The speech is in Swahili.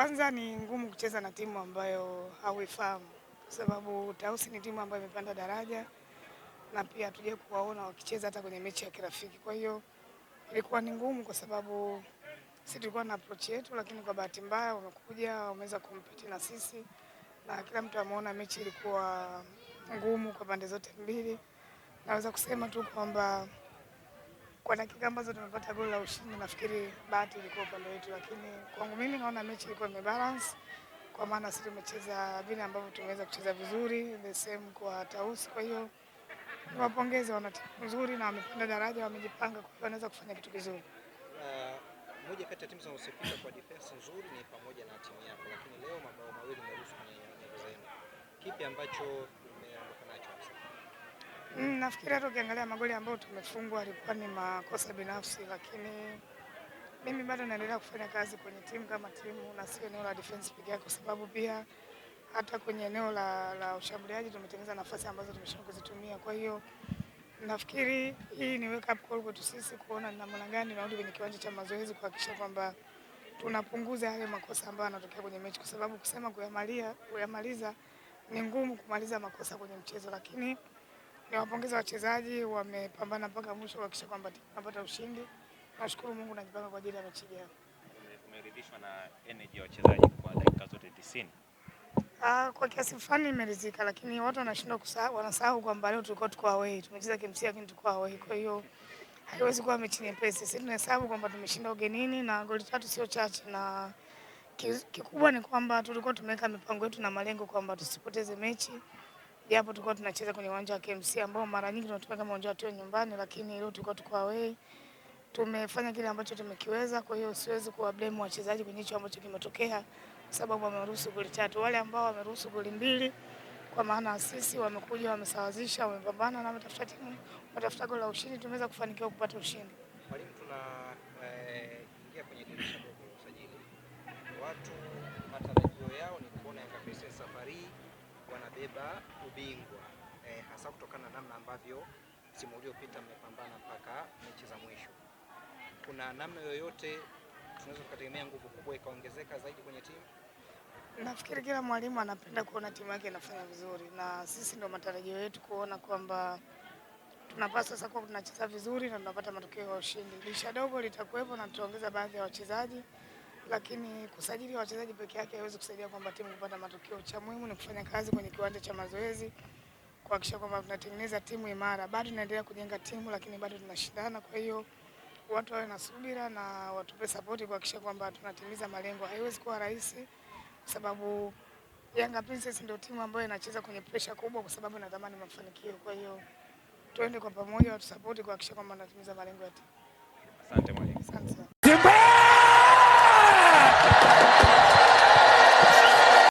Kwanza ni ngumu kucheza na timu ambayo hauifahamu, kwa sababu Tausi ni timu ambayo imepanda daraja na pia hatujawahi kuwaona wakicheza hata kwenye mechi ya kirafiki. Kwa hiyo ilikuwa ni ngumu kwa sababu sisi tulikuwa na approach yetu, lakini kwa bahati mbaya wamekuja wameweza kumpiti na sisi, na kila mtu ameona mechi ilikuwa ngumu kwa pande zote mbili. Naweza kusema tu kwamba kwa dakika ambazo tumepata goli la ushindi, nafikiri bahati ilikuwa upande wetu, lakini kwangu mimi naona mechi ilikuwa imebalance, kwa maana sisi tumecheza vile ambavyo tumeweza kucheza vizuri, the same kwa Tausi. Kwa hiyo niwapongeze, wana timu nzuri na wamepanda daraja, wamejipanga, kwa hiyo wanaweza kufanya kitu kizuri. Moja kati ya timu zinazosifika kwa defense nzuri ni pamoja na timu yako, lakini leo mabao mawili yameruhusu kwenye nyavu zenu. Kipi ambacho umeondoka nacho hasa? Nafikiri hata ukiangalia magoli ambayo tumefungwa alikuwa ni makosa binafsi, lakini mimi bado naendelea kufanya kazi kwenye timu kama timu na sio eneo la defense pekee, kwa sababu pia hata kwenye eneo la ushambuliaji tumetengeneza nafasi ambazo tumeshindwa kuzitumia. Kwa hiyo nafikiri hii ni wake up call kwetu sisi kuona ni namna gani tunarudi kwenye kiwanja cha mazoezi kuhakikisha kwamba tunapunguza yale makosa ambayo yanatokea kwenye mechi, kwa sababu kusema kuyamaliza ni ngumu kumaliza makosa kwenye mchezo, lakini niwapongeza wachezaji, wamepambana mpaka mwisho kuhakikisha kwamba tunapata ushindi. Nashukuru Mungu, najipanga kwa ajili ya mechi ijayo. Umeridhishwa na energy ya wachezaji kwa dakika zote 90? Kwa kiasi fulani nimeridhika, lakini watu wanasahau kwamba leo tulikuwa tuko away. Tumecheza KMC lakini tuko away. Kwa hiyo haiwezi kuwa mechi nyepesi. Sisi tunahesabu kwamba tumeshinda ugenini na goli 3 sio chache, na kikubwa ni kwamba tulikuwa tumeweka mipango yetu na malengo kwamba tusipoteze mechi. Japo tulikuwa tunacheza kwenye uwanja wa KMC ambao mara nyingi tunatumia kama uwanja wetu nyumbani, lakini leo tulikuwa tuko away. Tumefanya kile ambacho tumekiweza, kwa hiyo siwezi kuwablame wachezaji kwenye hicho ambacho kimetokea, kwa sababu wameruhusu goli 3. Wale ambao wameruhusu goli 2, kwa maana sisi, wamekuja wamesawazisha, wamepambana na wametafuta goli la ushindi, tumeweza kufanikiwa kupata ushindi. Mwalimu, tunaingia kwenye dirisha dogo la usajili. Watu matarajio yao ni kuona Yanga Princess safari wanabeba ubingwa, hasa kutokana na namna ambavyo msimu uliopita mmepambana mpaka mechi za mwisho. Kuna namna yoyote tunaweza kutegemea nguvu kubwa ikaongezeka zaidi kwenye timu? Nafikiri kila mwalimu anapenda kuona timu yake inafanya vizuri, na sisi ndio matarajio yetu kuona kwamba tunapaswa sasa kuwa tunacheza vizuri na tunapata matokeo ya ushindi. Dirisha dogo litakuwepo na tutaongeza baadhi ya wachezaji, lakini kusajili wachezaji peke yake haiwezi kusaidia kwamba timu kupata matokeo. Cha muhimu ni kufanya kazi kwenye kiwanja cha mazoezi, kuhakikisha kwamba tunatengeneza timu imara. Bado tunaendelea kujenga timu, lakini bado tunashindana. Kwa hiyo watu wawe na subira na watupe support kuhakikisha kwamba tunatimiza malengo. Haiwezi kuwa rahisi kwa sababu Yanga Princess ndio timu ambayo inacheza kwenye pressure kubwa, kwa sababu inatamani mafanikio. Kwa hiyo tuende kwa pamoja, watu support kuhakikisha kwamba tunatimiza malengo ya timu. Asante mwalimu. Asante.